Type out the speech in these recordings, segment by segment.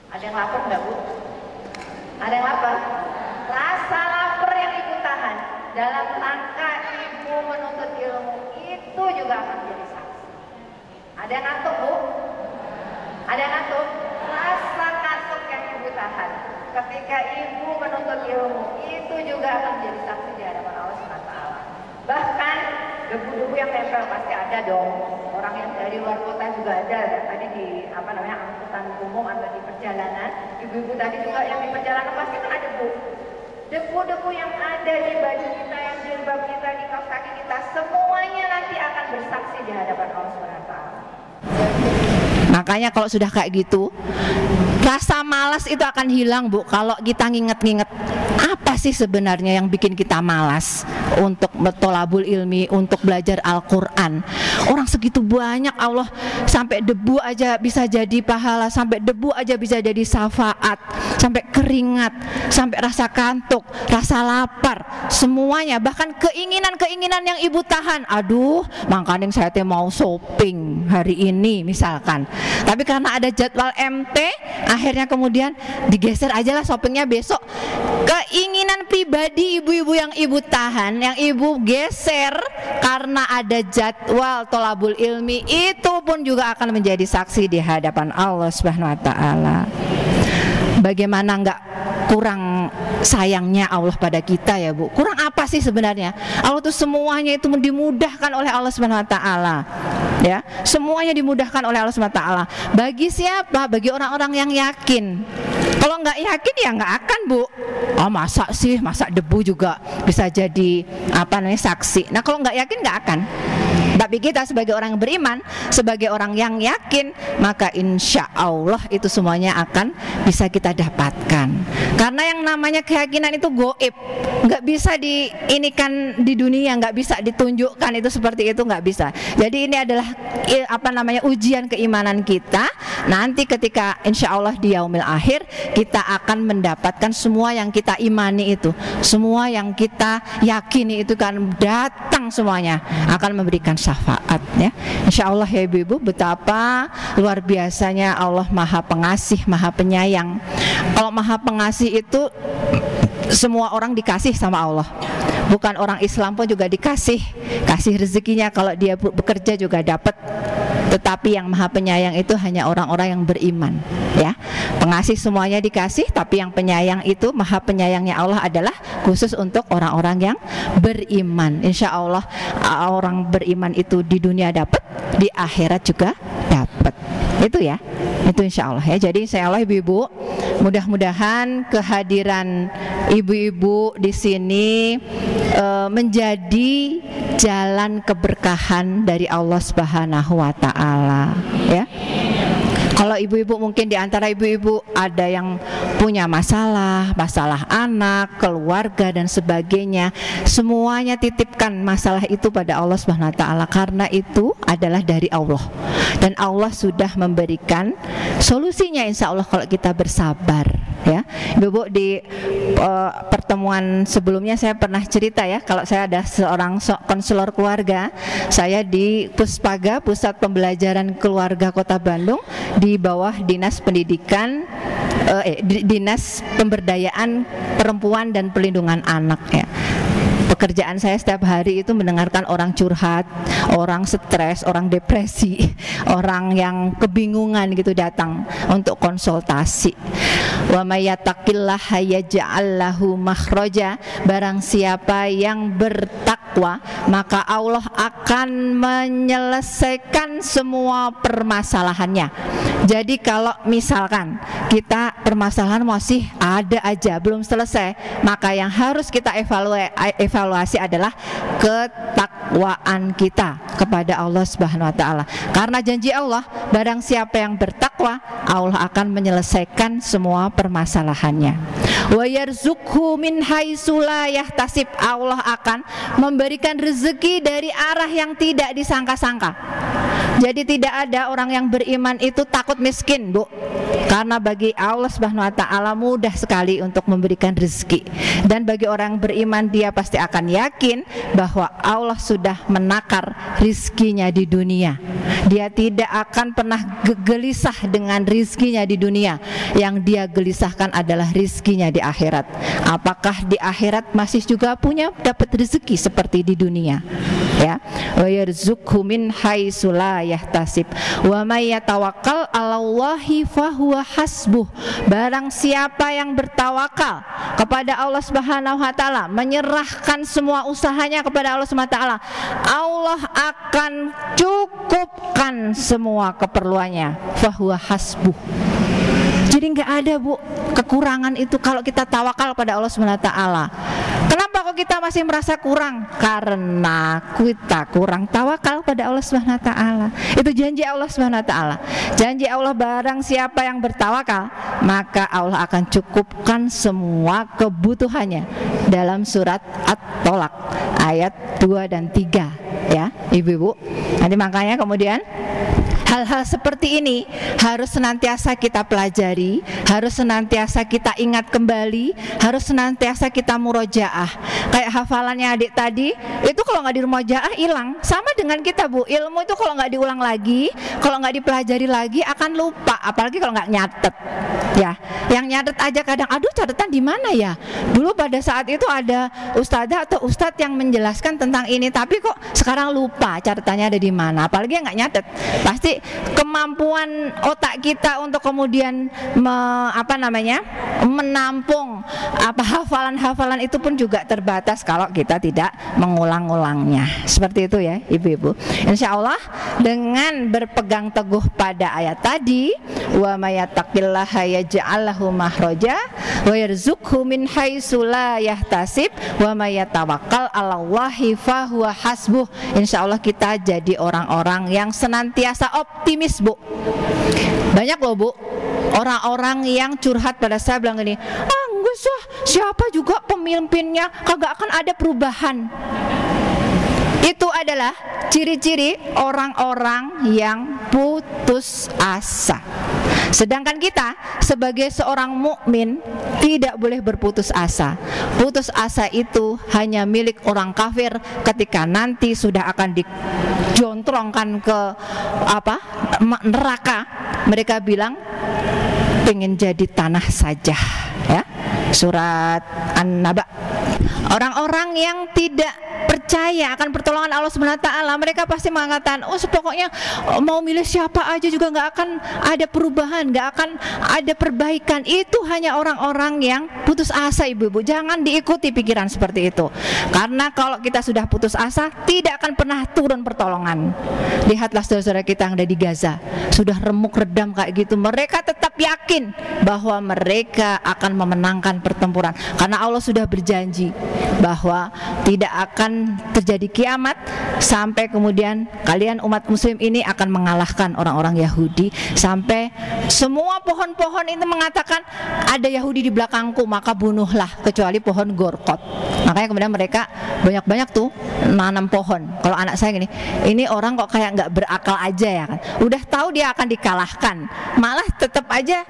Ada yang lapar nggak Bu? Ada yang lapar? Rasa lapar yang ibu tahan dalam rangka ibu menuntut ilmu itu juga akan menjadi saksi. Ada yang ngantuk Bu? Ada yang ngantuk? Rasa kantuk yang ibu tahan ketika ibu menuntut ilmu itu juga akan menjadi saksi di hadapan Allah SWT. Bahkan debu-debu yang nempel pasti ada dong. Orang yang dari luar kota juga ada. Tadi di angkutan umum atau di perjalanan, ibu-ibu tadi juga yang di perjalanan pasti kan ada debu-debu yang ada di baju kita, yang di jilbab kita, di kaos kaki kita, semuanya nanti akan bersaksi di hadapan Allah SWT. Makanya kalau sudah kayak gitu, rasa malas itu akan hilang Bu. Kalau kita nginget-nginget apa sih sebenarnya yang bikin kita malas untuk tolabul ilmi, untuk belajar Al-Quran. Orang segitu banyak, Allah sampai debu aja bisa jadi pahala, sampai debu aja bisa jadi syafaat, sampai keringat, sampai rasa kantuk, rasa lapar, semuanya. Bahkan keinginan-keinginan yang ibu tahan. Aduh, makanya saya mau shopping hari ini misalkan, tapi karena ada jadwal MT, akhirnya kemudian digeser aja lah shoppingnya besok. Keinginan pribadi ibu-ibu yang ibu tahan, yang ibu geser karena ada jadwal tolabul ilmi, itu pun juga akan menjadi saksi di hadapan Allah Subhanahu wa Ta'ala. Bagaimana enggak kurang sayangnya Allah pada kita ya Bu? Kurang apa sih sebenarnya? Allah tuh semuanya itu dimudahkan oleh Allah Subhanahu wa Ta'ala. Ya, semuanya dimudahkan oleh Allah Subhanahu wa Ta'ala. Bagi siapa? Bagi orang-orang yang yakin. Kalau nggak yakin ya nggak akan Bu. Oh masa sih, masa debu juga bisa jadi saksi. Nah kalau nggak yakin nggak akan. Tapi kita sebagai orang yang beriman, sebagai orang yang yakin, maka insya Allah itu semuanya akan bisa kita dapatkan. Karena yang namanya keyakinan itu goib, nggak bisa diinikan di dunia, nggak bisa ditunjukkan itu seperti itu, nggak bisa. Jadi ini adalah ujian keimanan kita. Nanti ketika insya Allah di yaumil akhir kita akan mendapatkan semua yang kita imani itu, semua yang kita yakini itu kan datang semuanya akan memberikan syafaat ya. Insya Allah ya ibu-ibu, betapa luar biasanya Allah Maha Pengasih, Maha Penyayang. Kalau Maha Pengasih itu semua orang dikasih sama Allah. Bukan orang Islam pun juga kasih rezekinya, kalau dia bekerja juga dapat. Tetapi yang Maha Penyayang itu hanya orang-orang yang beriman ya. Pengasih semuanya dikasih, tapi yang penyayang itu, Maha Penyayangnya Allah adalah khusus untuk orang-orang yang beriman. Insya Allah orang beriman itu di dunia dapat, di akhirat juga dapat. Itu ya, itu insya Allah ya. Jadi insya Allah ibu-ibu, mudah-mudahan kehadiran ibu-ibu di sini menjadi jalan keberkahan dari Allah Subhanahu wa Ta'ala ya. Kalau ibu-ibu mungkin di antara ibu-ibu ada yang punya masalah anak, keluarga dan sebagainya, semuanya titipkan masalah itu pada Allah Subhanahu wa Ta'ala, karena itu adalah dari Allah dan Allah sudah memberikan solusinya insya Allah kalau kita bersabar ya. Ibu-ibu di pertemuan sebelumnya saya pernah cerita ya, kalau saya ada seorang konselor keluarga, saya di Puspaga, Pusat Pembelajaran Keluarga Kota Bandung, di bawah Dinas Pendidikan, Dinas Pemberdayaan Perempuan dan Perlindungan Anak ya. Pekerjaan saya setiap hari itu mendengarkan orang curhat, orang stres, orang depresi, orang yang kebingungan gitu datang untuk konsultasi. Wa may yattaqillaha yaj'al lahu makhraja, barang siapa yang bertakwa maka Allah akan menyelesaikan semua permasalahannya. Jadi kalau misalkan kita permasalahan masih ada aja, belum selesai, maka yang harus kita evaluasi adalah ketakwaan kita kepada Allah Subhanahu wa Ta'ala. Karena janji Allah, barang siapa yang bertakwa, Allah akan menyelesaikan semua permasalahannya. Wa yarzuqhu min haitsu la yahtasib, Allah akan memberikan rezeki dari arah yang tidak disangka-sangka. Jadi tidak ada orang yang beriman itu takut miskin, Bu. Karena bagi Allah Subhanahu wa taala mudah sekali untuk memberikan rezeki. Dan bagi orang yang beriman, dia pasti akan yakin bahwa Allah sudah menakar rizkinya di dunia. Dia tidak akan pernah gelisah dengan rizkinya di dunia. Yang dia gelisahkan adalah rizkinya di akhirat. Apakah di akhirat masih juga punya dapat rezeki seperti di dunia? Ya, wa yarzuqhu min haitsu la yahtasib wa may yatawakkal 'alallahi fahuwa hasbuh. Barang siapa yang bertawakal kepada Allah Subhanahu wa taala, menyerahkan semua usahanya kepada Allah Subhanahu wa taala, Allah akan cukupkan semua keperluannya. Fahuwa hasbuh. Jadi nggak ada, Bu, kekurangan itu kalau kita tawakal pada Allah Subhanahu wa taala. Kenapa kok kita masih merasa kurang? Karena kita kurang tawakal pada Allah Subhanahu wa taala. Itu janji Allah Subhanahu wa taala. Janji Allah, barang siapa yang bertawakal, maka Allah akan cukupkan semua kebutuhannya. Dalam surat At-Tolak ayat 2 dan 3, ya, Ibu-ibu. Nanti makanya kemudian hal-hal seperti ini harus senantiasa kita pelajari, harus senantiasa kita ingat kembali, harus senantiasa kita murojaah. Kayak hafalannya adik tadi, itu kalau nggak dimurojaah hilang. Sama dengan kita, Bu, ilmu itu kalau nggak diulang lagi, kalau nggak dipelajari lagi akan lupa. Apalagi kalau nggak nyatet, ya. Yang nyatet aja kadang, aduh catatan di mana ya? Dulu pada saat itu ada ustadzah atau ustadz yang menjelaskan tentang ini, tapi kok sekarang lupa catatannya ada di mana. Apalagi yang nggak nyatet, pasti kemampuan otak kita untuk kemudian menampung hafalan-hafalan itu pun juga terbatas kalau kita tidak mengulang-ulangnya. Seperti itu ya, Ibu-ibu. Insya Allah dengan berpegang teguh pada ayat tadi, wa may yattaqillaha yaj'al lahu makhraja wa yarzuqhu min haitsu la yahtasib wa may yatawakkal 'alallahi fahuwa hasbuh. Insya Allah kita jadi orang-orang yang senantiasa optimis, Bu. Banyak loh, Bu, orang-orang yang curhat pada saya bilang gini, enggak sah, siapa juga pemimpinnya, kagak akan ada perubahan. Itu adalah ciri-ciri orang-orang yang putus asa. Sedangkan kita sebagai seorang mukmin tidak boleh berputus asa. Putus asa itu hanya milik orang kafir ketika nanti sudah akan dijontrongkan ke neraka. Mereka bilang pengen jadi tanah saja, ya. Surat An-Naba. Orang-orang yang tidak percaya akan pertolongan Allah Subhanahu wa taala, mereka pasti mengatakan, oh pokoknya mau milih siapa aja juga nggak akan ada perubahan, nggak akan ada perbaikan. Itu hanya orang-orang yang putus asa, Ibu-ibu. Jangan diikuti pikiran seperti itu. Karena kalau kita sudah putus asa, tidak akan pernah turun pertolongan. Lihatlah saudara-saudara kita yang ada di Gaza, sudah remuk redam kayak gitu, mereka tetap yakin bahwa mereka akan memenangkan pertempuran. Karena Allah sudah berjanji bahwa tidak akan terjadi kiamat sampai kemudian kalian umat muslim ini akan mengalahkan orang-orang Yahudi, sampai semua pohon-pohon itu mengatakan ada Yahudi di belakangku, maka bunuhlah kecuali pohon gorkot. Makanya kemudian mereka banyak-banyak tuh nanam pohon. Kalau anak saya gini, ini orang kok kayak nggak berakal aja ya kan, udah tahu dia akan dikalahkan, malah tetap aja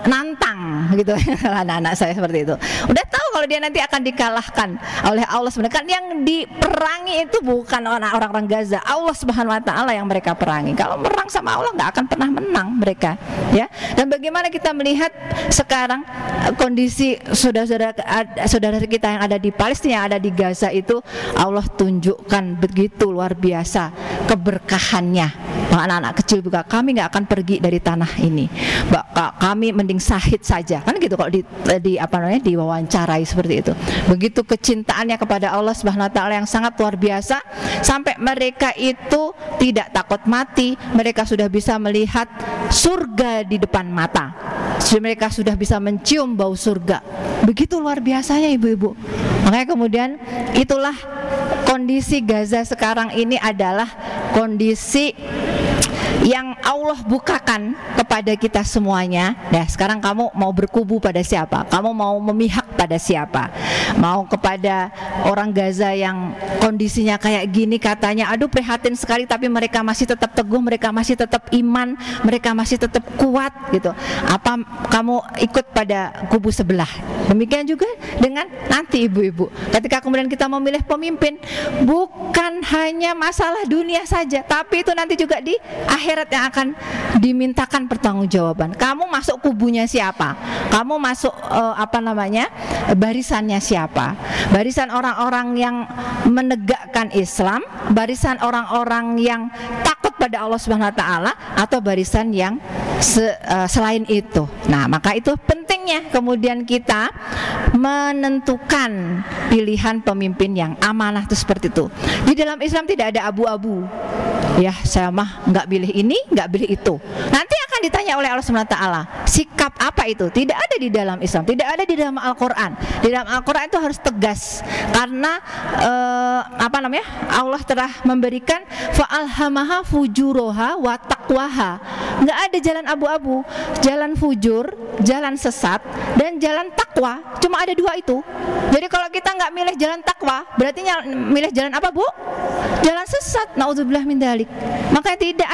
nantang gitu. Anak-anak saya seperti itu, udah tahu kalau dia nanti akan dikalahkan oleh Allah sebenarnya. Kan yang diperangi itu bukan orang-orang Gaza, Allah Subhanahu wa taala yang mereka perangi. Kalau merang sama Allah nggak akan pernah menang mereka, ya. Dan bagaimana kita melihat sekarang kondisi saudara kita yang ada di Palestina, yang ada di Gaza itu, Allah tunjukkan begitu luar biasa keberkahannya. Anak-anak kecil juga, kami nggak akan pergi dari tanah ini, kami mending syahid saja, kan gitu kalau diwawancarai seperti itu. Begitu kecintaannya kepada Allah Subhanahu wa taala yang sangat luar biasa, sampai mereka itu tidak takut mati. Mereka sudah bisa melihat surga di depan mata, mereka sudah bisa mencium bau surga. Begitu luar biasanya, Ibu-ibu. Makanya kemudian itulah kondisi Gaza sekarang ini adalah kondisi yang Allah Allah bukakan kepada kita semuanya. Nah, sekarang kamu mau berkubu pada siapa? Kamu mau memihak pada siapa? Mau kepada orang Gaza yang kondisinya kayak gini, katanya aduh prihatin sekali, tapi mereka masih tetap teguh, mereka masih tetap iman, mereka masih tetap kuat gitu. Apa kamu ikut pada kubu sebelah? Demikian juga dengan nanti ibu-ibu, ketika kemudian kita memilih pemimpin, bukan hanya masalah dunia saja, tapi itu nanti juga di akhirat yang akan dimintakan pertanggungjawaban. Kamu masuk kubunya siapa? Kamu masuk barisannya siapa? Barisan orang-orang yang menegakkan Islam, barisan orang-orang yang takut pada Allah Subhanahu wa taala, atau barisan yang selain itu. Nah, maka itu pentingnya kemudian kita menentukan pilihan pemimpin yang amanah itu seperti itu. Di dalam Islam tidak ada abu-abu. Ya, saya mah nggak pilih ini, nggak pilih itu. Nanti akan ditanya oleh Allah Subhanahu wa taala, sikap apa itu? Tidak ada di dalam Islam, tidak ada di dalam Al-Qur'an. Di dalam Al-Qur'an itu harus tegas, karena Allah telah memberikan fa'alhamaha fujuroha wa taqwaha. Nggak ada jalan abu-abu, jalan fujur, jalan sesat, dan jalan takwa. Cuma ada dua itu. Jadi kalau kita nggak milih jalan takwa, berarti milih jalan apa, Bu? Jalan sesat. Naudzubillah min dzalik. Maka tidak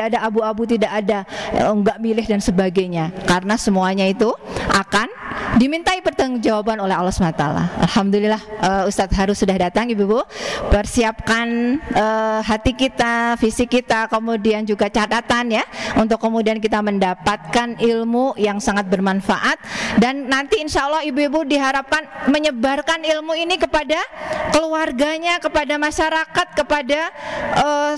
ada abu-abu, tidak ada nggak milih dan sebagainya, karena semuanya itu akan dimintai pertanggungjawaban oleh Allah SWT. Alhamdulillah, Ustadz Haru sudah datang, ibu-ibu. Persiapkan hati kita, fisik kita, kemudian juga catatan ya, untuk kemudian kita mendapatkan ilmu yang sangat bermanfaat. Dan nanti insya Allah ibu-ibu diharapkan menyebarkan ilmu ini kepada keluarganya, kepada masyarakat, kepada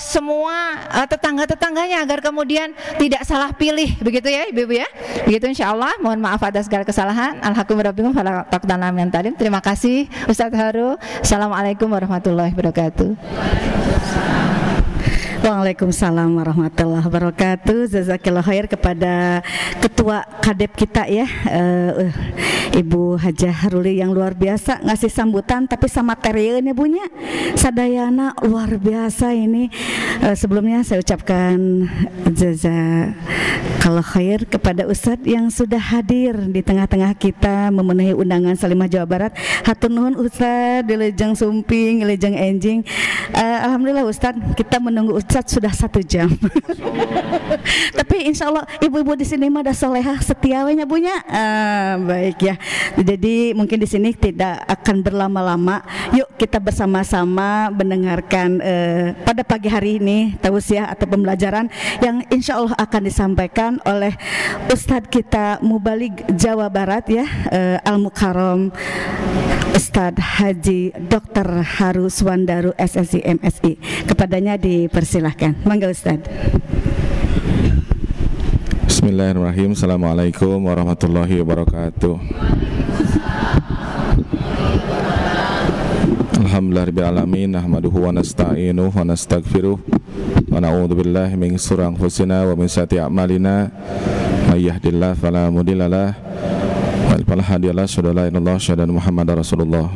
semua tetangga-tetangganya, agar kemudian tidak salah pilih, begitu ya ibu-ibu ya. Begitu insya Allah. Mohon maaf atas segala kesalahan. Terima kasih Ustadz Haru. Assalamualaikum warahmatullahi wabarakatuh. Waalaikumsalam warahmatullahi wabarakatuh. Jazakillah khair kepada ketua kadep kita ya, Ibu Hajah Ruli, yang luar biasa ngasih sambutan, tapi sama materialnya punya sadayana luar biasa ini. Sebelumnya saya ucapkan jazakallah khair kepada Ustadz yang sudah hadir di tengah-tengah kita memenuhi undangan Salimah Jawa Barat. Hatur nuhun Ustadz, dilejeng sumping, dilejeng enjing. Alhamdulillah Ustadz, kita menunggu Ustadz sudah 1 jam. Tapi insya Allah ibu-ibu di sini mah ada solehah setiawanya punya. Baik ya. Jadi mungkin di sini tidak akan berlama-lama. Yuk kita bersama-sama mendengarkan pada pagi hari ini tausiah atau pembelajaran yang insya Allah akan disampaikan oleh Ustadz kita Mubalig Jawa Barat ya, Al-Mukarram Ustadz Haji Dr. Haru Swandaru SSI MSI. Kepadanya dipersilahkan. Mangga Ustadz. Bismillahirrahmanirrahim. Assalamualaikum warahmatullahi wabarakatuh. Alhamdulillahirabbil alamin, nahmaduhu wa nasta'inuhu wa nastaghfiruh wa na'udzu billahi min shururi anfusina wa min sayyiati a'malina. May yahdihillahu fala mudilla lahu wa fala hadiya lahu, asyhadu an la ilaha illallah wa asyhadu anna Muhammadar Rasulullah.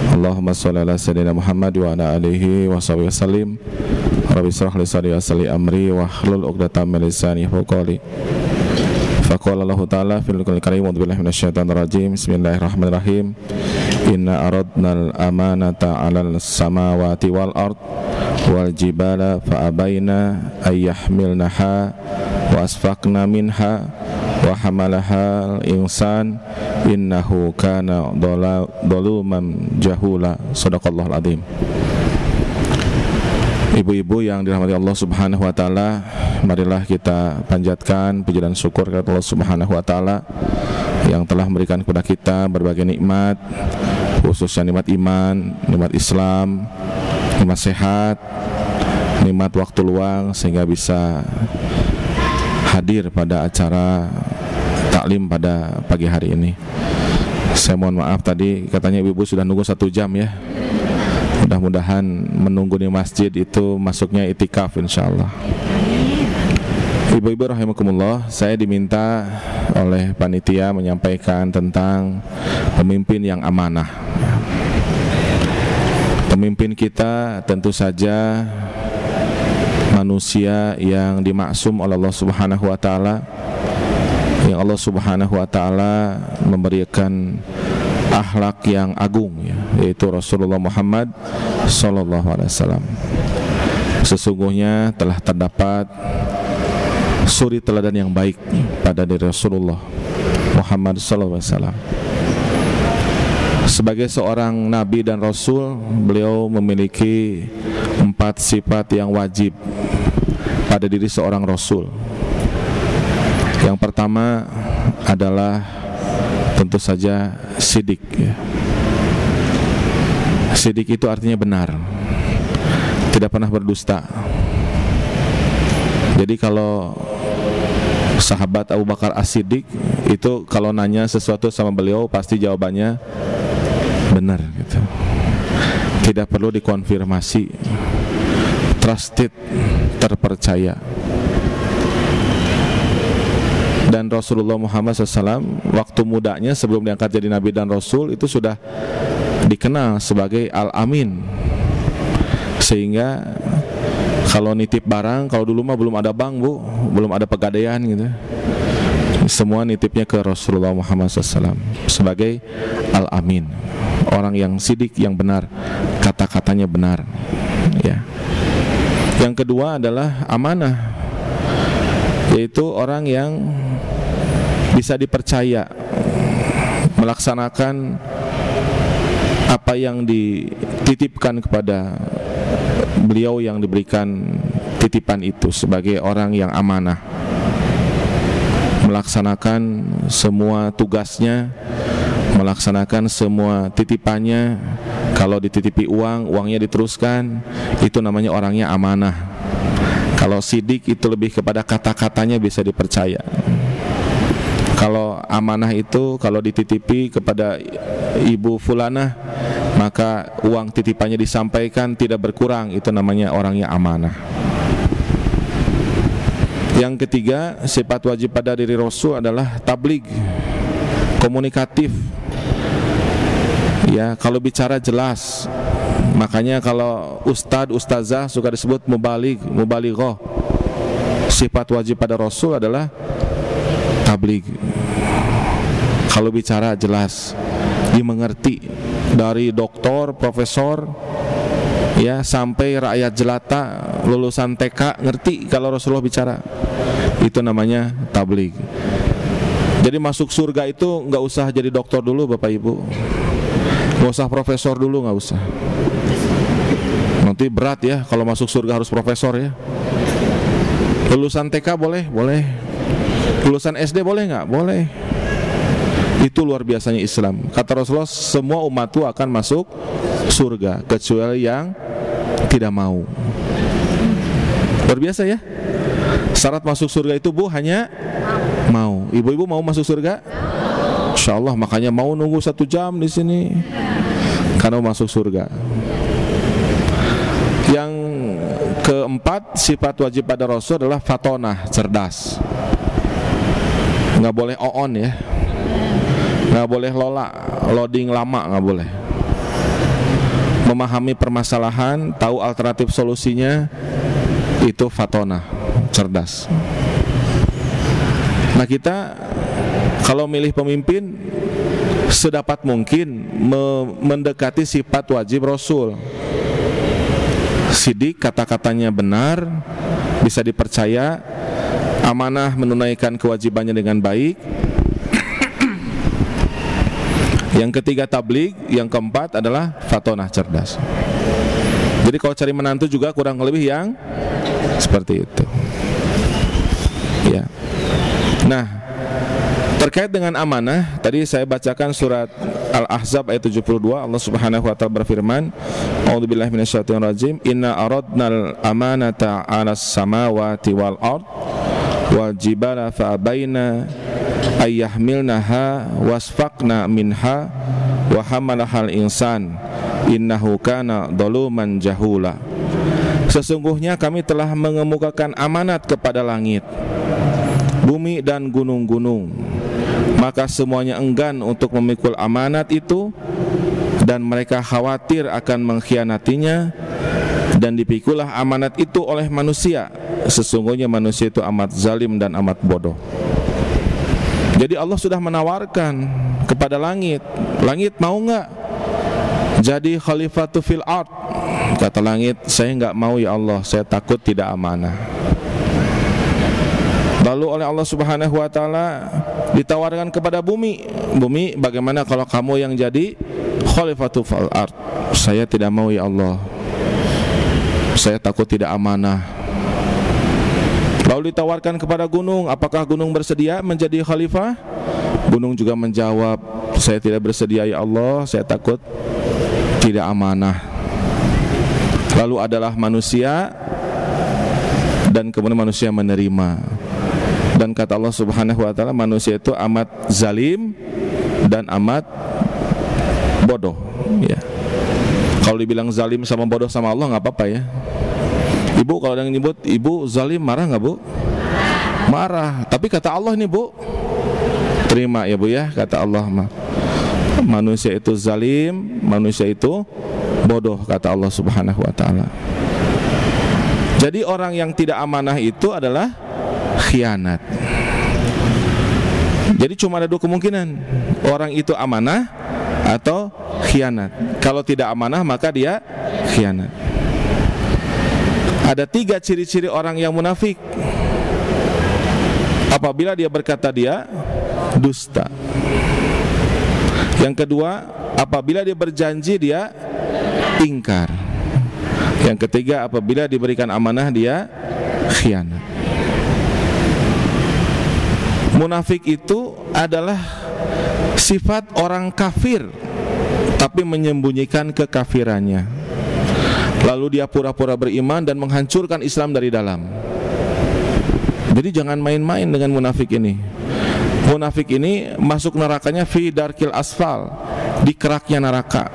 Allahumma shalli ala sayyidina Muhammad wa ala alihi wa sahbihi wasallim. Rabbi shrah li sadri wa yassir li amri wa hlul 'uqdatam min lisani yafqahu qawli. Faqala Allah Ta'ala fil Qur'anil Karim, a'udzu billahi minasyaitonir rajim. Bismillahirrahmanirrahim. Inna aradnal amanata 'alal samawati wal ard wal jibala fa abaina ay yahmilnaha wa asfaqna minha wa hamalaha al-insan innahu kana dhaluman jahula. Shadaqallahul azim. Ibu-ibu yang dirahmati Allah Subhanahu wa taala, marilah kita panjatkan puji dan syukur kepada Allah Subhanahu wa taala yang telah memberikan kepada kita berbagai nikmat, khususnya nikmat iman, nikmat Islam, nikmat sehat, nikmat waktu luang, sehingga bisa hadir pada acara taklim pada pagi hari ini. Saya mohon maaf tadi katanya ibu-ibu sudah nunggu 1 jam ya. Mudah-mudahan menunggu di masjid itu masuknya itikaf insyaallah. Ibu-ibu rahimakumullah, saya diminta oleh panitia menyampaikan tentang pemimpin yang amanah. Pemimpin kita tentu saja manusia yang dimaksum oleh Allah Subhanahu wa taala, yang Allah Subhanahu wa taala memberikan akhlak yang agung ya, yaitu Rasulullah Muhammad sallallahu alaihi wasallam. Sesungguhnya telah terdapat suri teladan yang baik pada diri Rasulullah Muhammad sallallahu alaihi wasallam. Sebagai seorang nabi dan rasul, beliau memiliki 4 sifat yang wajib pada diri seorang rasul. Yang pertama adalah tentu saja sidik ya. Sidik itu artinya benar, tidak pernah berdusta. Jadi kalau sahabat Abu Bakar As-Siddiq itu kalau nanya sesuatu sama beliau pasti jawabannya benar gitu. Tidak perlu dikonfirmasi. Trusted, terpercaya. Dan Rasulullah Muhammad SAW waktu mudanya sebelum diangkat jadi Nabi dan Rasul itu sudah dikenal sebagai Al-Amin. Sehingga kalau nitip barang, kalau dulu mah belum ada bank bu, belum ada pegadaian gitu, semua nitipnya ke Rasulullah Muhammad SAW sebagai Al-Amin, orang yang sidik, yang benar, kata-katanya benar ya. Yang kedua adalah amanah, yaitu orang yang bisa dipercaya melaksanakan apa yang dititipkan kepada beliau yang diberikan titipan itu, sebagai orang yang amanah, melaksanakan semua tugasnya, melaksanakan semua titipannya. Kalau dititipi uang, uangnya diteruskan, itu namanya orangnya amanah. Kalau sidik itu lebih kepada kata-katanya bisa dipercaya. Kalau amanah itu kalau dititipi kepada ibu fulanah, maka uang titipannya disampaikan tidak berkurang, itu namanya orangnya amanah. Yang ketiga, sifat wajib pada diri Rasul adalah tabligh, komunikatif. Ya, kalau bicara jelas. Makanya kalau ustadz, ustazah suka disebut mubaligh, mubalighah. Sifat wajib pada Rasul adalah tabligh. Kalau bicara jelas, dimengerti, dari doktor, profesor, ya sampai rakyat jelata, lulusan TK ngerti kalau Rasulullah bicara. Itu namanya tabligh. Jadi masuk surga itu nggak usah jadi dokter dulu Bapak Ibu, nggak usah profesor dulu, nggak usah. Nanti berat ya kalau masuk surga harus profesor ya. Lulusan TK boleh, boleh. Lulusan SD boleh nggak? Boleh. Itu luar biasanya Islam. Kata Rasulullah, semua umatku akan masuk surga kecuali yang tidak mau. Luar biasa ya. Syarat masuk surga itu bu hanya mau. Ibu-ibu mau masuk surga? Insya Allah, makanya mau nunggu 1 jam di sini karena masuk surga. Yang keempat, sifat wajib pada Rasul adalah fatonah, cerdas. Nggak boleh oon ya, nggak boleh loading lama, nggak boleh. Memahami permasalahan, tahu alternatif solusinya, itu fatonah, cerdas. Nah kita kalau milih pemimpin sedapat mungkin mendekati sifat wajib Rasul. Sidik, kata-katanya benar, bisa dipercaya, amanah, menunaikan kewajibannya dengan baik. Yang ketiga tabligh, yang keempat adalah fatonah, cerdas. Jadi kalau cari menantu juga kurang lebih yang seperti itu. Ya. Nah, terkait dengan amanah, tadi saya bacakan surat Al-Ahzab ayat 72. Allah Subhanahu wa taala berfirman, A'udzubillahi minasyaitonir rajim, inna aradnal amanata 'alas samawati wal ard wal jibala fa'abaina ayyahmilnaha wasfaqna minha wa hamalahal insan innahu kana dhaluman jahula. Sesungguhnya kami telah mengemukakan amanat kepada langit, bumi dan gunung-gunung, maka semuanya enggan untuk memikul amanat itu, dan mereka khawatir akan mengkhianatinya, dan dipikulah amanat itu oleh manusia. Sesungguhnya manusia itu amat zalim dan amat bodoh. Jadi Allah sudah menawarkan kepada langit, langit mau nggak jadi khalifatu fil ard? Kata langit, saya nggak mau ya Allah, saya takut tidak amanah. Lalu oleh Allah Subhanahu wa taala ditawarkan kepada bumi, bumi bagaimana kalau kamu yang jadi khalifatu fil ard? Saya tidak mau ya Allah, saya takut tidak amanah. Lalu ditawarkan kepada gunung, apakah gunung bersedia menjadi khalifah? Gunung juga menjawab, saya tidak bersedia ya Allah, saya takut tidak amanah. Lalu adalah manusia, dan kemudian manusia menerima. Dan kata Allah Subhanahu wa taala, manusia itu amat zalim dan amat bodoh, ya. Kalau dibilang zalim sama bodoh sama Allah nggak apa-apa ya. Ibu kalau ada yang nyebut ibu zalim, marah nggak bu? Marah. Tapi kata Allah ini bu, terima ya bu ya, kata Allah mah. Manusia itu zalim, manusia itu bodoh, kata Allah Subhanahu wa taala. Jadi orang yang tidak amanah itu adalah khianat. Jadi cuma ada dua kemungkinan, orang itu amanah atau khianat. Kalau tidak amanah maka dia khianat. Ada 3 ciri-ciri orang yang munafik. Apabila dia berkata dia dusta. Yang kedua, apabila dia berjanji dia ingkar. Yang ketiga, apabila diberikan amanah dia khianat. Munafik itu adalah sifat orang kafir tapi menyembunyikan kekafirannya. Lalu dia pura-pura beriman dan menghancurkan Islam dari dalam. Jadi jangan main-main dengan munafik ini. Munafik ini masuk nerakanya fi darkil asfal, di keraknya neraka.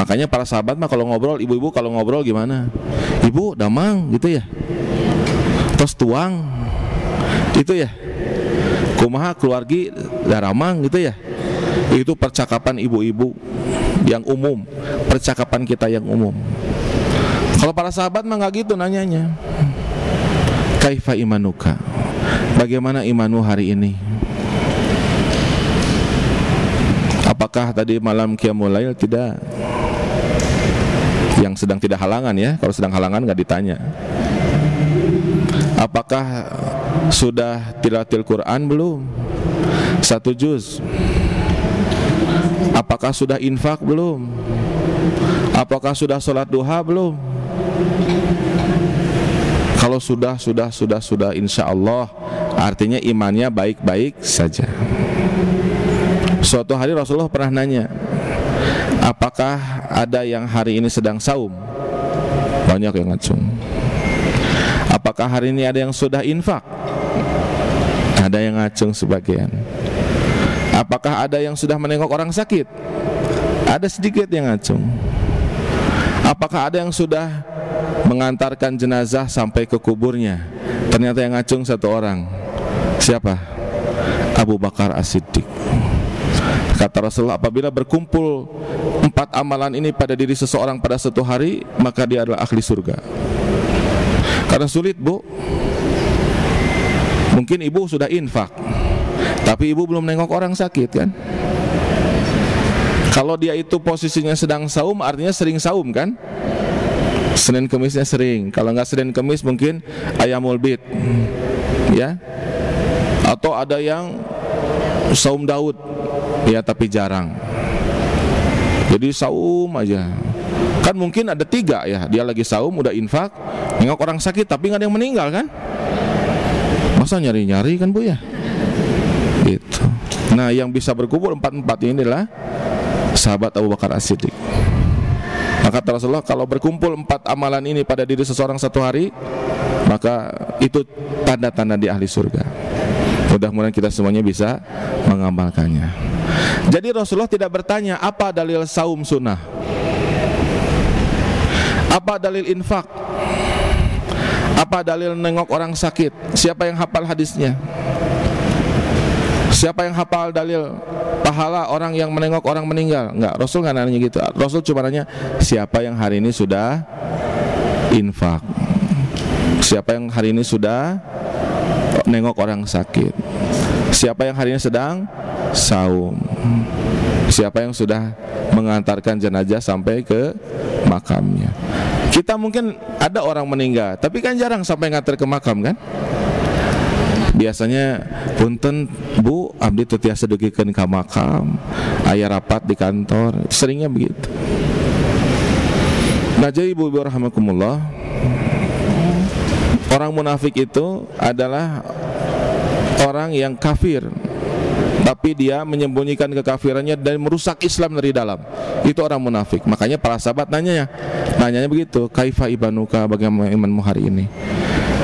Makanya para sahabat mah kalau ngobrol, ibu-ibu kalau ngobrol gimana? Ibu damang gitu ya, terus tuang gitu ya, kumaha keluargi daramang gitu ya. Itu percakapan ibu-ibu yang umum, percakapan kita yang umum. Kalau para sahabat mah nggak gitu nanyanya. Kaifa imanuka? Bagaimana imanmu hari ini? Apakah tadi malam qiyamul lail? Tidak. Yang sedang tidak halangan ya. Kalau sedang halangan nggak ditanya. Apakah sudah tilawatil Quran belum? 1 juz. Apakah sudah infak belum? Apakah sudah sholat duha belum? Kalau sudah, insya Allah artinya imannya baik-baik saja. Suatu hari Rasulullah pernah nanya, apakah ada yang hari ini sedang saum? Banyak yang ngacung. Apakah hari ini ada yang sudah infak? Ada yang ngacung sebagian. Apakah ada yang sudah menengok orang sakit? Ada sedikit yang ngacung. Apakah ada yang sudah mengantarkan jenazah sampai ke kuburnya? Ternyata yang ngacung 1 orang. Siapa? Abu Bakar As-Siddiq. Kata Rasulullah, apabila berkumpul 4 amalan ini pada diri seseorang pada satu hari, maka dia adalah ahli surga. Karena sulit bu. Mungkin ibu sudah infak, tapi ibu belum nengok orang sakit kan. Kalau dia itu posisinya sedang saum, artinya sering saum kan. Senin Kemisnya sering. Kalau nggak Senin Kemis mungkin ayamul bid, ya. Atau ada yang saum Daud, ya tapi jarang. Jadi saum aja. Kan mungkin ada 3 ya. Dia lagi saum, udah infak, nengok orang sakit, tapi nggak ada yang meninggal kan. Masa nyari-nyari kan bu ya. Gitu. Nah yang bisa berkumpul 4 ini adalah sahabat Abu Bakar As-Siddiq. Maka kata Rasulullah, kalau berkumpul 4 amalan ini pada diri seseorang satu hari, maka itu tanda-tanda di ahli surga. Mudah-mudahan kita semuanya bisa mengamalkannya. Jadi Rasulullah tidak bertanya apa dalil saum sunnah, apa dalil infak, apa dalil nengok orang sakit, siapa yang hafal hadisnya. Siapa yang hafal dalil pahala orang yang menengok orang meninggal? Enggak, Rasul nggak nanya gitu. Rasul cuma nanya, siapa yang hari ini sudah infak? Siapa yang hari ini sudah nengok orang sakit? Siapa yang hari ini sedang saum? Siapa yang sudah mengantarkan jenazah sampai ke makamnya? Kita mungkin ada orang meninggal, tapi kan jarang sampai ngantar ke makam kan? Biasanya punten Bu, abdi teu tiasa dugikeun ka makam, aya rapat di kantor, seringnya begitu. Nah, jadi Ibu-ibu rahimakumullah, orang munafik itu adalah orang yang kafir, tapi dia menyembunyikan kekafirannya dan merusak Islam dari dalam. Itu orang munafik. Makanya para sahabat nanyanya begitu, kaifa ibanuka, bagaimana imanmu hari ini?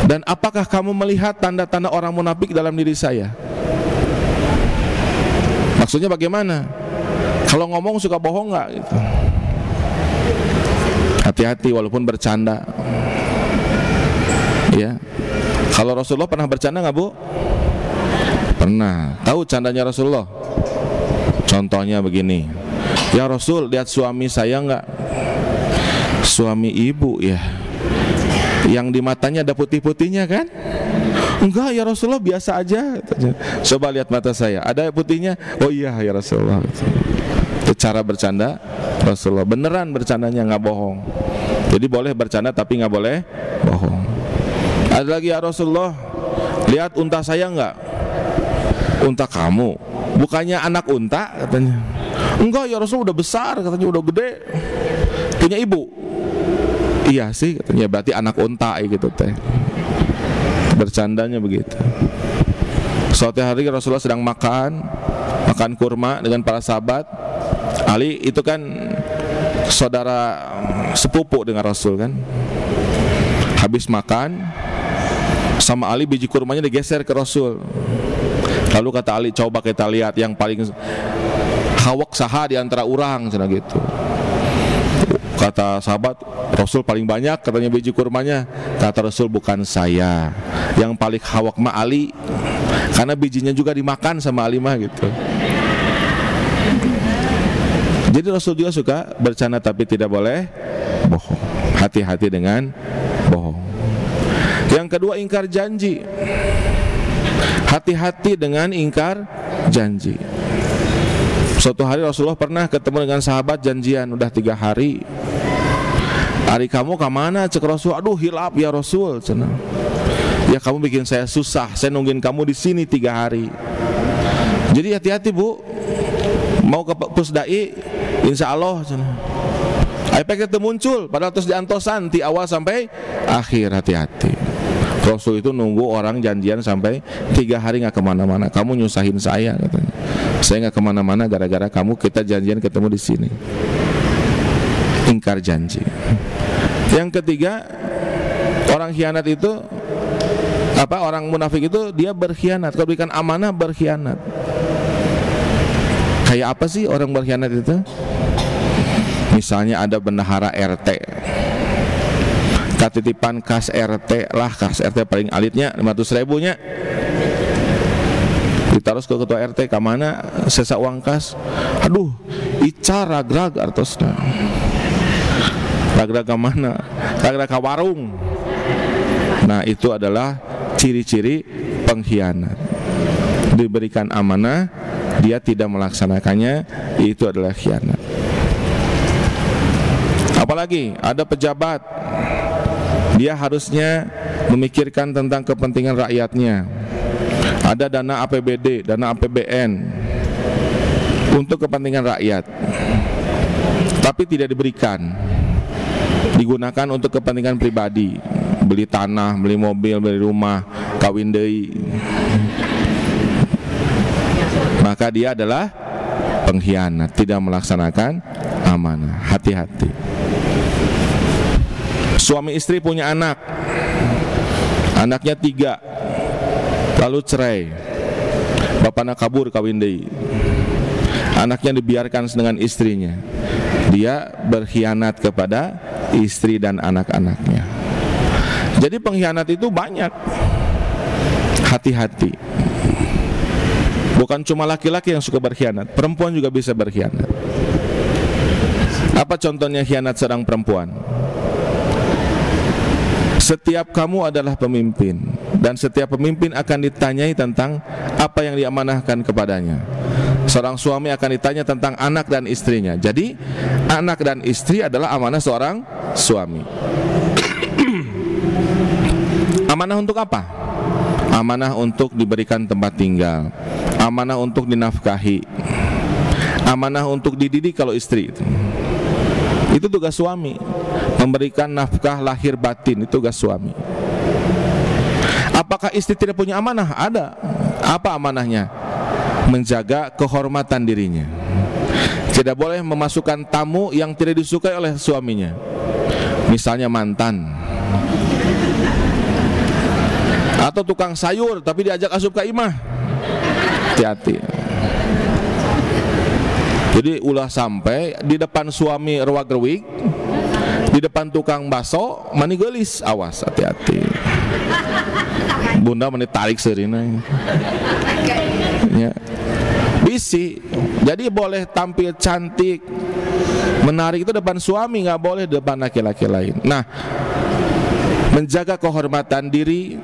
Dan apakah kamu melihat tanda-tanda orang munafik dalam diri saya? Maksudnya bagaimana? Kalau ngomong suka bohong nggak? Gitu. Hati-hati walaupun bercanda. Ya. Kalau Rasulullah pernah bercanda nggak, Bu? Pernah. Tahu candanya Rasulullah? Contohnya begini. Ya Rasul, lihat suami saya nggak? Suami ibu ya. Yang di matanya ada putih-putihnya kan? Enggak ya Rasulullah, biasa aja. Coba lihat mata saya, ada putihnya? Oh iya ya Rasulullah. Itu cara bercanda Rasulullah. Beneran bercandanya, nggak bohong. Jadi boleh bercanda tapi nggak boleh bohong. Ada lagi, ya Rasulullah, lihat unta saya nggak? Unta kamu? Bukannya anak unta katanya. Enggak ya Rasul, udah besar katanya, udah gede, punya ibu. Iya sih katanya, berarti anak unta gitu teh. Bercandanya begitu. Suatu hari Rasulullah sedang makan kurma dengan para sahabat. Ali itu kan saudara sepupu dengan Rasul kan. Habis makan sama Ali, biji kurmanya digeser ke Rasul. Lalu kata Ali, coba kita lihat yang paling hawak saha di antara urang, cina gitu. Kata sahabat, Rasul paling banyak katanya biji kurmanya. Kata Rasul, bukan saya, yang paling hawak mah Ali, karena bijinya juga dimakan sama Ali mah gitu. Jadi Rasul juga suka bercanda tapi tidak boleh bohong. Hati-hati dengan bohong. Yang kedua, ingkar janji. Hati-hati dengan ingkar janji. Suatu hari Rasulullah pernah ketemu dengan sahabat, janjian udah 3 hari. Hari kamu kemana? Cek Rasul. Aduh hilap ya Rasul. Cena. Ya kamu bikin saya susah. Saya nungguin kamu di sini 3 hari. Jadi hati-hati Bu. Mau ke Pusdai, insya Allah. Efeknya itu muncul. Padahal terus diantosan di awal sampai akhir. Hati-hati. Rasul itu nunggu orang janjian sampai 3 hari nggak kemana-mana. Kamu nyusahin saya katanya. Saya nggak kemana-mana gara-gara kamu, kita janjian ketemu di sini. Ingkar janji. Yang ketiga, orang khianat itu orang munafik itu dia berkhianat. Kalau berikan amanah berkhianat. Kayak apa sih orang berkhianat itu? Misalnya ada bendahara RT, katitipan kas RT lah, kas RT paling alitnya 500.000 nya ditaruh ke ketua RT, kamana sesa uang kas. Aduh ica ragrag artosna, ragrag kamana, ragrag ka warung. Nah itu adalah ciri-ciri pengkhianat. Diberikan amanah, dia tidak melaksanakannya, itu adalah khianat. Apalagi ada pejabat, dia harusnya memikirkan tentang kepentingan rakyatnya. Ada dana APBD, dana APBN untuk kepentingan rakyat, tapi tidak diberikan, digunakan untuk kepentingan pribadi, beli tanah, beli mobil, beli rumah, kawin deui. Maka dia adalah pengkhianat, tidak melaksanakan amanah. Hati-hati. Suami istri punya anak, anaknya 3, lalu cerai, bapaknya kabur kawin deui, anaknya dibiarkan dengan istrinya. Dia berkhianat kepada istri dan anak-anaknya. Jadi pengkhianat itu banyak. Hati-hati. Bukan cuma laki-laki yang suka berkhianat, perempuan juga bisa berkhianat. Apa contohnya khianat seorang perempuan? Setiap kamu adalah pemimpin, dan setiap pemimpin akan ditanyai tentang apa yang diamanahkan kepadanya. Seorang suami akan ditanya tentang anak dan istrinya. Jadi anak dan istri adalah amanah seorang suami. Amanah untuk apa? Amanah untuk diberikan tempat tinggal, amanah untuk dinafkahi, amanah untuk dididik kalau istri itu tugas suami. Memberikan nafkah lahir batin itu tugas suami. Apakah istri tidak punya amanah? Ada. Apa amanahnya? Menjaga kehormatan dirinya. Tidak boleh memasukkan tamu yang tidak disukai oleh suaminya. Misalnya mantan, atau tukang sayur tapi diajak asup ke imah. Hati-hati. Jadi ulah sampai di depan suami ruwag-ruwig, di depan tukang baso mani gelis, awas, hati-hati. Bunda mani tarik serina. Ya. Bisi. Jadi boleh tampil cantik, menarik itu depan suami, nggak boleh depan laki-laki lain. Nah, menjaga kehormatan diri,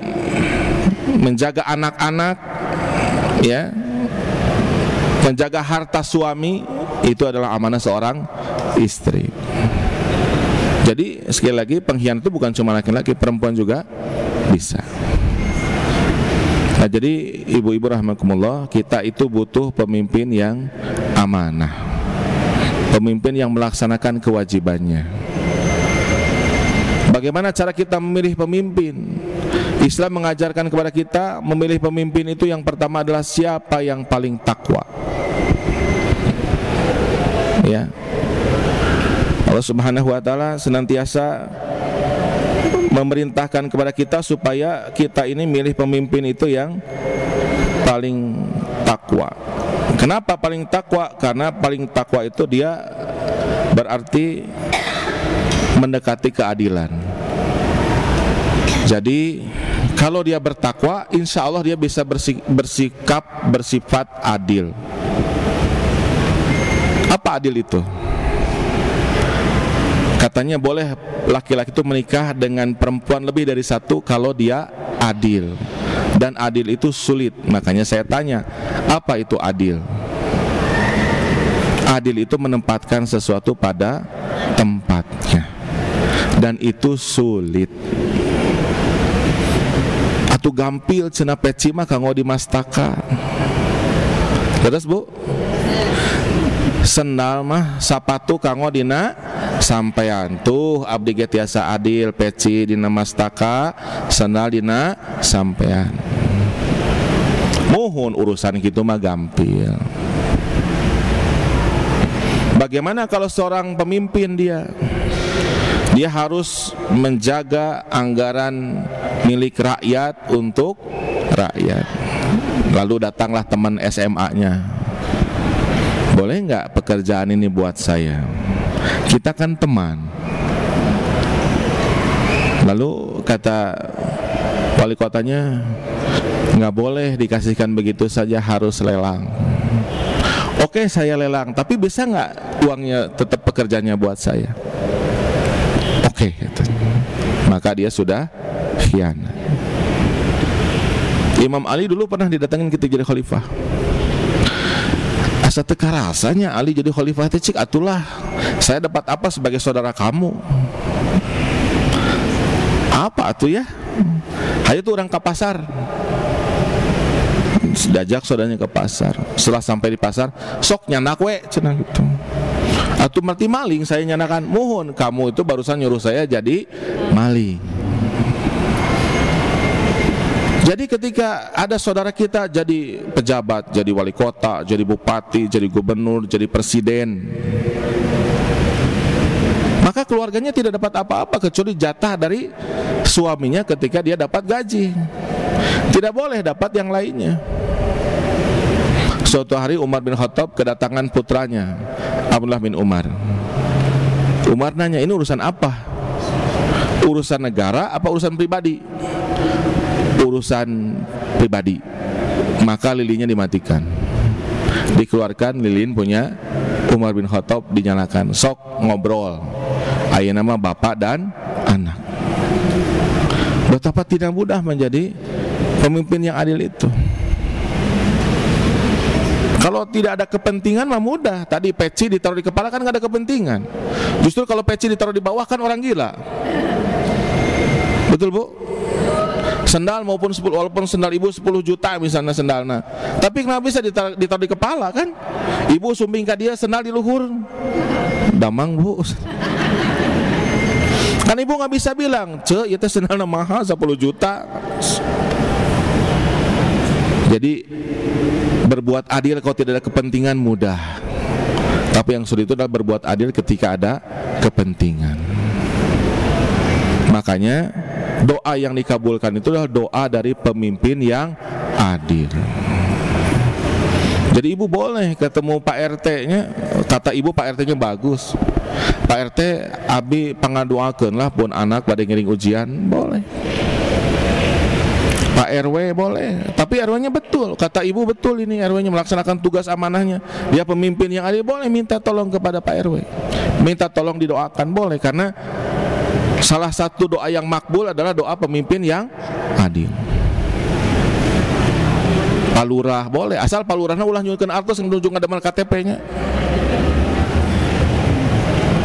menjaga anak-anak, ya, menjaga harta suami, itu adalah amanah seorang istri. Jadi sekali lagi, pengkhianat itu bukan cuma laki-laki, perempuan juga bisa. Nah, jadi ibu-ibu rahimakumullah, kita itu butuh pemimpin yang amanah, pemimpin yang melaksanakan kewajibannya. Bagaimana cara kita memilih pemimpin? Islam mengajarkan kepada kita memilih pemimpin itu yang pertama adalah siapa yang paling takwa. Ya, Allah Subhanahu wa Ta'ala senantiasa memerintahkan kepada kita supaya kita ini milih pemimpin itu yang paling takwa. Kenapa paling takwa? Karena paling takwa itu dia berarti mendekati keadilan. Jadi kalau dia bertakwa, insya Allah dia bisa bersifat adil. Apa adil itu? Katanya boleh laki-laki itu menikah dengan perempuan lebih dari satu kalau dia adil. Dan adil itu sulit. Makanya saya tanya, apa itu adil? Adil itu menempatkan sesuatu pada tempatnya. Dan itu sulit. Atu gampil cenah peci mah kanggo dimastaka. Terus Bu, sendal mah sapatu kanggo dina sampean. Tuh abdi ge tiasa adil, peci dina mastaka, sendal dina sampean. Mohon urusan kitu mah gampil. Bagaimana kalau seorang pemimpin dia harus menjaga anggaran milik rakyat untuk rakyat. Lalu datanglah teman SMA-nya, boleh nggak pekerjaan ini buat saya? Kita kan teman. Lalu kata wali kotanya, nggak boleh dikasihkan begitu saja, harus lelang. Oke, saya lelang, tapi bisa nggak uangnya tetap pekerjaannya buat saya? Oke, gitu. Maka dia sudah khianat. Imam Ali dulu pernah didatangin ketika jadi khalifah. Asa teka rasanya Ali jadi khalifah teh, cik atulah saya dapat apa sebagai saudara kamu? Apa atuh ya? Hayu tuh orang ke pasar, diajak saudaranya ke pasar. Setelah sampai di pasar, sok nyanak we cenah gitu. Atuh mati maling, saya nyanakan, mohon kamu itu barusan nyuruh saya jadi maling. Jadi ketika ada saudara kita jadi pejabat, jadi wali kota, jadi bupati, jadi gubernur, jadi presiden, maka keluarganya tidak dapat apa-apa kecuali jatah dari suaminya ketika dia dapat gaji. Tidak boleh dapat yang lainnya. Suatu hari Umar bin Khattab kedatangan putranya Abdullah bin Umar. Umar nanya, ini urusan apa? Urusan negara apa urusan pribadi? Urusan pribadi. Maka lilinnya dimatikan. Dikeluarkan lilin punya Umar bin Khattab, dinyalakan, sok ngobrol. Ayeuna mah bapak dan anak. Betapa tidak mudah menjadi pemimpin yang adil itu. Kalau tidak ada kepentingan mah mudah. Tadi peci ditaruh di kepala kan nggak ada kepentingan. Justru kalau peci ditaruh di bawah kan orang gila. Betul Bu? Sendal walaupun sendal ibu 10 juta misalnya sendalnya, tapi kenapa bisa ditaruh di kepala kan? Ibu sumbing ke dia sendal di luhur, damang Bu. Kan ibu nggak bisa bilang, itu sendalnya mahal 10 juta. Jadi berbuat adil kalau tidak ada kepentingan mudah, tapi yang sulit itu adalah berbuat adil ketika ada kepentingan. Makanya doa yang dikabulkan itu adalah doa dari pemimpin yang adil. Jadi ibu boleh ketemu Pak RT-nya, kata ibu Pak RT-nya bagus. Pak RT abi pangaduakeun lah pun anak pada ngiring ujian, boleh. Pak RW boleh, tapi RW-nya betul, kata ibu betul ini RW-nya melaksanakan tugas amanahnya. Dia pemimpin yang adil, boleh minta tolong kepada Pak RW. Minta tolong didoakan boleh, karena salah satu doa yang makbul adalah doa pemimpin yang adil. Pak Lurah boleh, asal Pak Lurahna ulah nyukeun artos yang nunjuk ngademal KTP-nya.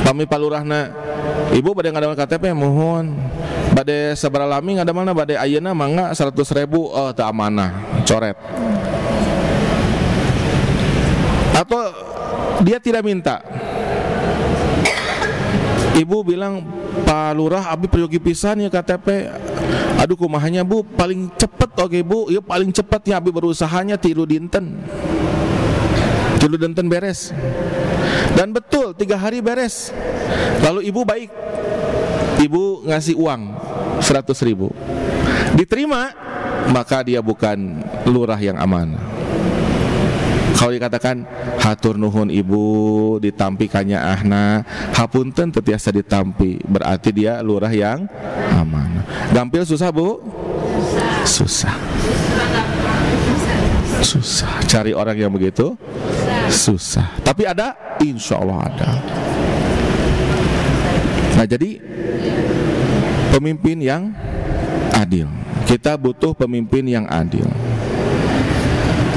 Pami Pak Lurahna, ibu bade ngademal KTP mohon. Bade sabaraha lami ngademalna bade ayeuna mangga 100.000, teu amanah, coret. Atau dia tidak minta. Ibu bilang, Pak Lurah abi peryogi pisan ya KTP. Aduh kumahanya Bu, paling cepet oke Bu, ya paling cepet ya abi berusahanya 3 dinten. 3 dinten beres. Dan betul 3 hari beres. Lalu ibu baik, ibu ngasih uang 100.000, diterima, maka dia bukan lurah yang amanah. Kalau dikatakan hatur nuhun ibu ditampi kanya ahna, hapunten teu tiasa ditampi, berarti dia lurah yang amanah. Gampil susah Bu? Susah. Susah. Cari orang yang begitu susah. Tapi ada, insya Allah ada. Nah jadi pemimpin yang adil. Kita butuh pemimpin yang adil.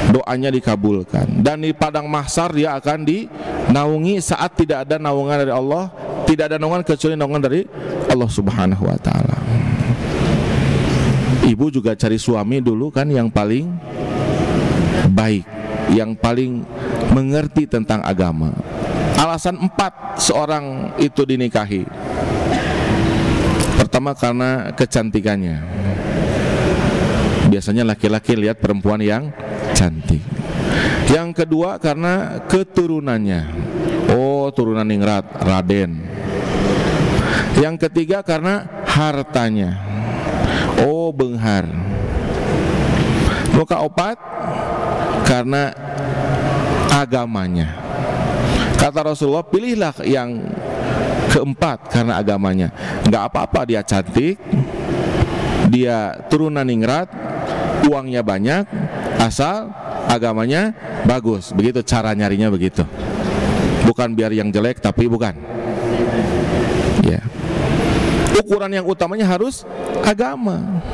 Doanya dikabulkan. Dan di padang mahsyar dia akan dinaungi saat tidak ada naungan dari Allah. Tidak ada naungan kecuali naungan dari Allah Subhanahu wa ta'ala. Ibu juga cari suami dulu kan yang paling baik, yang paling mengerti tentang agama. Alasan 4 seorang itu dinikahi. Pertama karena kecantikannya. Biasanya laki-laki lihat perempuan yang cantik. Yang kedua karena keturunannya. Oh, turunan ningrat, Raden. Yang ketiga karena hartanya. Oh, beunghar. Nu kaopat karena agamanya. Kata Rasulullah, pilihlah yang keempat karena agamanya. Nggak apa-apa dia cantik, dia turunan ningrat, uangnya banyak, asal agamanya bagus. Begitu cara nyarinya begitu. Bukan biar yang jelek, tapi bukan. Ya. Ukuran yang utamanya harus agama.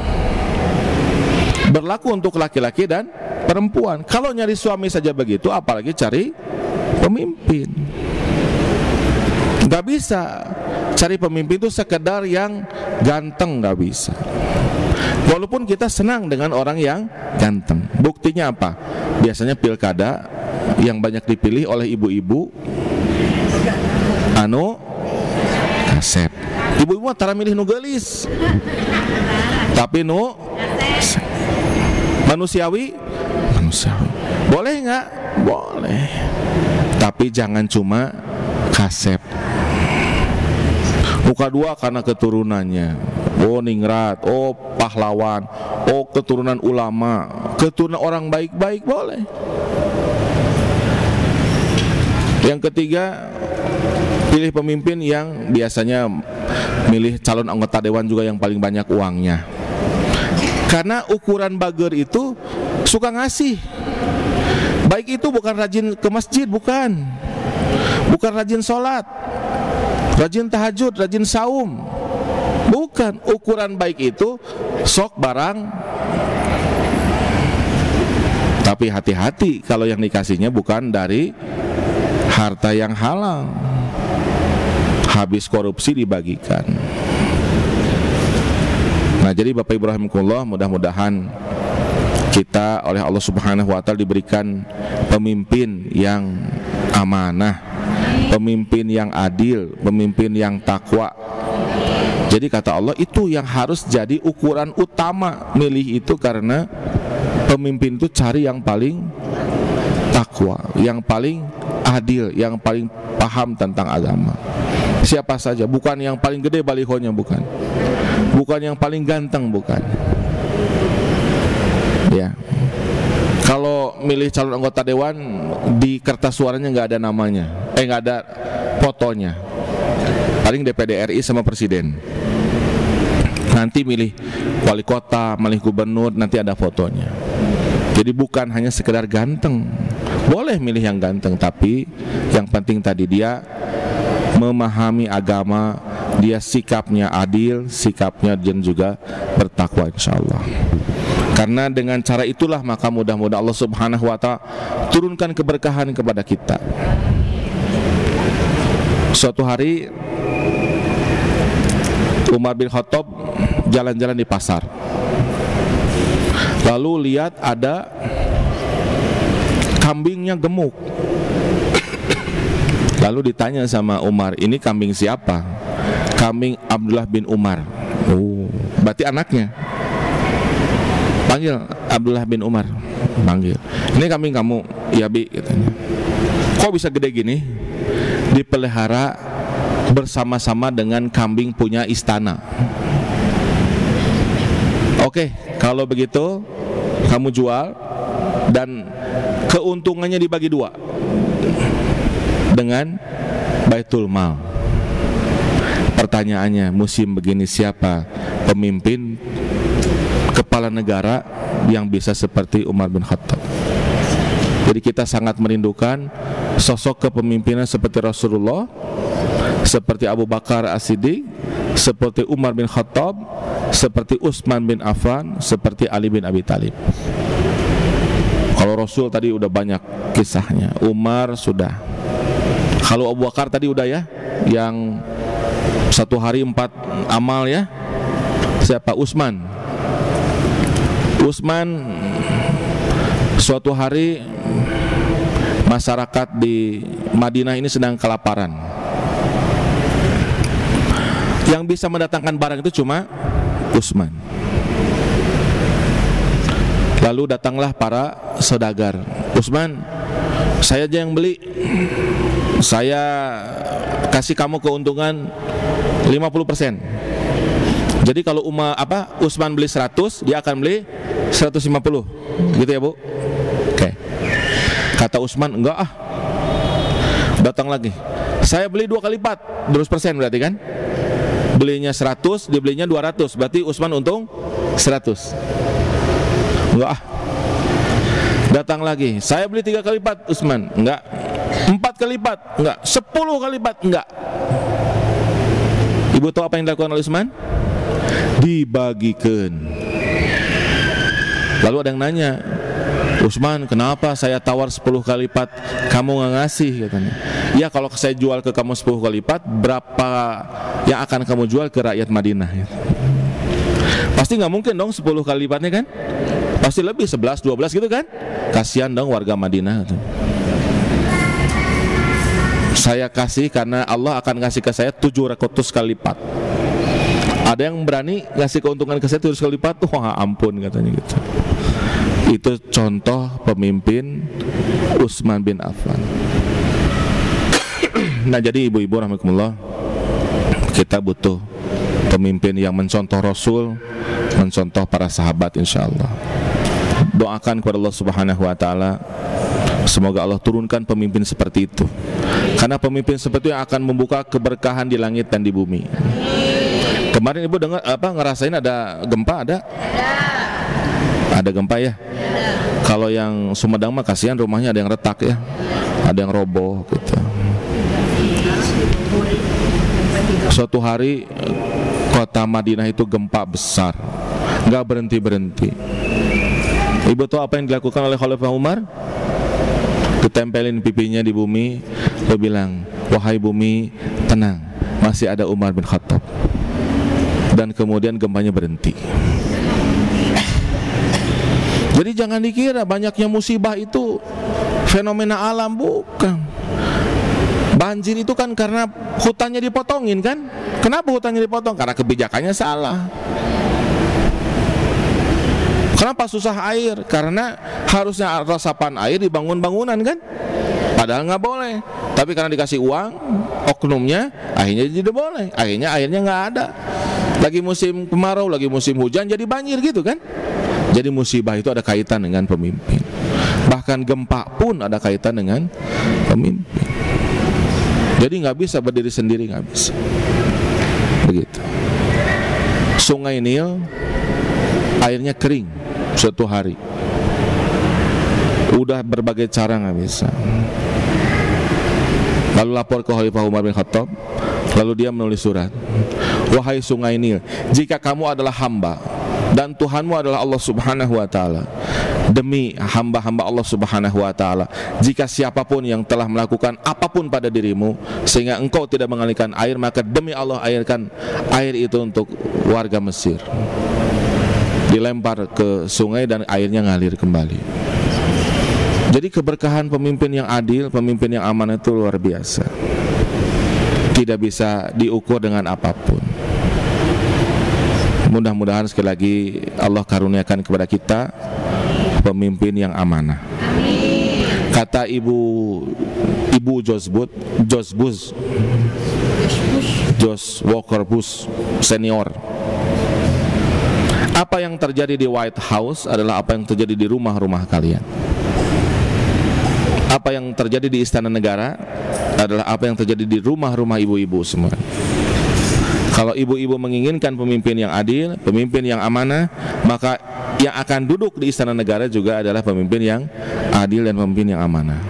Berlaku untuk laki-laki dan perempuan. Kalau nyari suami saja begitu, apalagi cari pemimpin. Gak bisa cari pemimpin itu sekedar yang ganteng, gak bisa. Walaupun kita senang dengan orang yang ganteng. Buktinya apa? Biasanya pilkada yang banyak dipilih oleh ibu-ibu anu kasep. Ibu-ibu mah tara milih nu geulis, tapi nu manusiawi. Boleh nggak? Boleh. Tapi jangan cuma kasep. Muka dua karena keturunannya. Oh ningrat, oh pahlawan, oh keturunan ulama, keturunan orang baik-baik, boleh. Yang ketiga, pilih pemimpin yang biasanya milih calon anggota dewan juga yang paling banyak uangnya. Karena ukuran bager itu suka ngasih. Baik itu bukan rajin ke masjid, bukan rajin sholat, rajin tahajud, rajin saum, bukan. Ukuran baik itu sok barang. Tapi hati-hati kalau yang dikasihnya bukan dari harta yang halal, habis korupsi dibagikan. Nah, jadi Bapak Ibu rahimakumullah, mudah-mudahan kita oleh Allah Subhanahu wa taala diberikan pemimpin yang amanah, pemimpin yang adil, pemimpin yang takwa. Jadi kata Allah, itu yang harus jadi ukuran utama milih itu, karena pemimpin itu cari yang paling takwa, yang paling adil, yang paling paham tentang agama. Siapa saja, bukan yang paling gede balihonya, bukan yang paling ganteng, bukan. Ya, kalau milih calon anggota dewan, di kertas suaranya nggak ada namanya, nggak ada fotonya, paling DPD RI sama presiden. Nanti milih wali kota, milih gubernur, nanti ada fotonya. Jadi bukan hanya sekedar ganteng, boleh milih yang ganteng, tapi yang penting tadi dia memahami agama, dia sikapnya adil, sikapnya dan juga bertakwa, insyaallah. Karena dengan cara itulah maka mudah-mudahan Allah Subhanahu wa taala turunkan keberkahan kepada kita. Suatu hari Umar bin Khattab jalan-jalan di pasar, lalu lihat ada kambingnya gemuk. Lalu ditanya sama Umar, ini kambing siapa? Kambing Abdullah bin Umar. Oh, berarti anaknya. Panggil Abdullah bin Umar, panggil. Ini kambing kamu? Iya bi, katanya. Kok bisa gede gini? Dipelihara bersama-sama dengan kambing punya istana. Oke, kalau begitu kamu jual dan keuntungannya dibagi dua dengan Baitul Mal. Pertanyaannya, musim begini siapa pemimpin kepala negara yang bisa seperti Umar bin Khattab? Jadi kita sangat merindukan sosok kepemimpinan seperti Rasulullah, seperti Abu Bakar As-Siddiq, seperti Umar bin Khattab, seperti Utsman bin Affan, seperti Ali bin Abi Thalib. Kalau Rasul tadi udah banyak kisahnya, Umar sudah. Kalau Abu Bakar tadi udah ya, yang satu hari 4 amal ya. Siapa? Utsman suatu hari masyarakat di Madinah ini sedang kelaparan. Yang bisa mendatangkan barang itu cuma Utsman. Lalu datanglah para saudagar. Utsman, saya aja yang beli. Saya kasih kamu keuntungan 50%. Jadi kalau Utsman beli 100, dia akan beli 150. Gitu ya, Bu? Oke. Kata Utsman, enggak ah. Datang lagi. Saya beli 2 kali lipat, 200% berarti kan? Belinya 100, dibelinya 200. Berarti Utsman untung 100. Enggak ah. Datang lagi. Saya beli 3 kali lipat, Utsman. Enggak. 4 kali lipat, enggak. 10 kali lipat, enggak. Ibu tahu apa yang dilakukan oleh Utsman? Dibagikan. Lalu ada yang nanya, Utsman, kenapa saya tawar 10 kali lipat kamu nggak ngasih, katanya. Ya, kalau saya jual ke kamu 10 kali lipat, berapa yang akan kamu jual ke rakyat Madinah? Pasti nggak mungkin dong 10 kali lipatnya kan? Pasti lebih, 11, 12 gitu kan? Kasihan dong warga Madinah. Saya kasih karena Allah akan ngasih ke saya 700 kali lipat. Ada yang berani ngasih keuntungan ke saya 700 kali lipat? Wah ampun, katanya gitu. Itu contoh pemimpin Utsman bin Affan. Nah, jadi ibu-ibu rahmatullah, kita butuh pemimpin yang mencontoh Rasul, mencontoh para sahabat, insyaallah. Doakan kepada Allah Subhanahu wa taala, semoga Allah turunkan pemimpin seperti itu. Karena pemimpin seperti itu yang akan membuka keberkahan di langit dan di bumi. Kemarin ibu dengar ngerasain ada gempa, ada gempa ya? Kalau yang Sumedang mah kasihan rumahnya ada yang retak ya, ada yang roboh gitu. Suatu hari kota Madinah itu gempa besar, nggak berhenti-berhenti. Ibu tahu apa yang dilakukan oleh Khalifah Umar? Ditempelin pipinya di bumi, dia bilang, wahai bumi, tenang, masih ada Umar bin Khattab. Dan kemudian gempanya berhenti. Jadi jangan dikira banyaknya musibah itu fenomena alam, bukan. Banjir itu kan karena hutannya dipotongin kan? Kenapa hutannya dipotong? Karena kebijakannya salah. Kenapa susah air? Karena harusnya resapan air dibangun bangunan kan? Padahal nggak boleh. Tapi karena dikasih uang, oknumnya, akhirnya jadi boleh. Akhirnya airnya nggak ada. Lagi musim kemarau, lagi musim hujan, jadi banjir gitu kan? Jadi musibah itu ada kaitan dengan pemimpin. Bahkan gempa pun ada kaitan dengan pemimpin. Jadi nggak bisa berdiri sendiri, nggak bisa. Begitu. Sungai Nil airnya kering suatu hari. Udah berbagai cara nggak bisa. Lalu lapor ke Khalifah Umar bin Khattab. Lalu dia menulis surat. Wahai Sungai Nil, jika kamu adalah hamba dan Tuhanmu adalah Allah Subhanahu wa ta'ala, demi hamba-hamba Allah Subhanahu wa ta'ala, jika siapapun yang telah melakukan apapun pada dirimu sehingga engkau tidak mengalirkan air, maka demi Allah alirkan air itu untuk warga Mesir. Dilempar ke sungai dan airnya ngalir kembali. Jadi keberkahan pemimpin yang adil, pemimpin yang amanah itu luar biasa. Tidak bisa diukur dengan apapun. Mudah-mudahan sekali lagi Allah karuniakan kepada kita pemimpin yang amanah. Amin. Kata Ibu George Walker Bush senior, apa yang terjadi di White House adalah apa yang terjadi di rumah-rumah kalian. Apa yang terjadi di Istana Negara adalah apa yang terjadi di rumah-rumah ibu-ibu semua. Kalau ibu-ibu menginginkan pemimpin yang adil, pemimpin yang amanah, maka yang akan duduk di Istana Negara juga adalah pemimpin yang adil dan pemimpin yang amanah.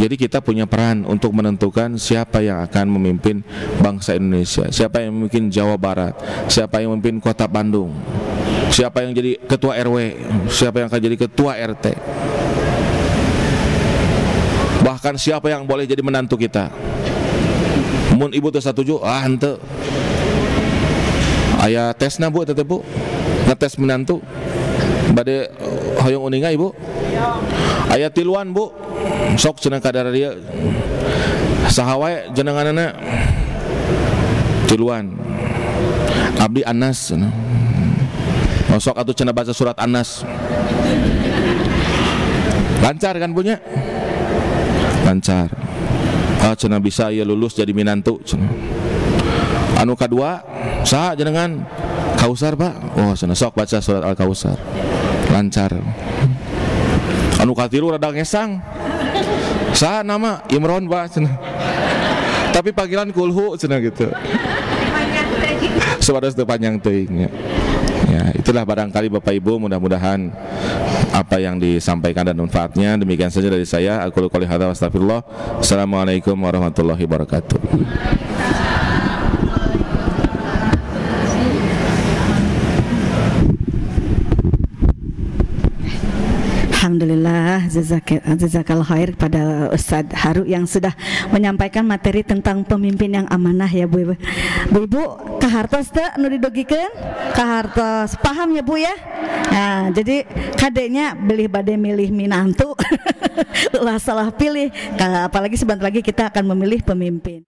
Jadi kita punya peran untuk menentukan siapa yang akan memimpin bangsa Indonesia, siapa yang memimpin Jawa Barat, siapa yang memimpin Kota Bandung, siapa yang jadi ketua RW, siapa yang akan jadi ketua RT. Bahkan siapa yang boleh jadi menantu kita. Mun ibu tuh setuju, henteu. Aya tesna bu, teteh bu, ngetes menantu. Bade hoyong uninga ibu. Aya tiluan bu, sok cenah kadar dia. Saha wae jenenganna tiluan. Abdi Anas. Sok atuh cenah baca surat Anas. Lancar kan punya? Lancar. Cenah bisa ya lulus jadi minantu cenah. Anu kadua saha jenengan? Kausar pak. Oh cenah sok baca surat Al-Kausar. Lancar. Anu katilu rada ngesang. Saha nama? Imron pak cenah. Tapi panggilan kulhu cenah gitu. Sebadas teu panjang teuing ya. Ya, itulah barangkali Bapak Ibu, mudah-mudahan apa yang disampaikan dan manfaatnya. Demikian saja dari saya. Aku qouli hadza wa astagfirullah. Assalamualaikum warahmatullahi wabarakatuh. Alhamdulillah, jazakallahu khair kepada Ustadz Haru yang sudah menyampaikan materi tentang pemimpin yang amanah ya Bu Ibu. Bu Ibu, kahartos teh anu didogikeun? Kahartos. Paham ya Bu ya? Nah, jadi kadenya beli bade milih minantu. Ulah salah pilih. Apalagi sebentar lagi kita akan memilih pemimpin.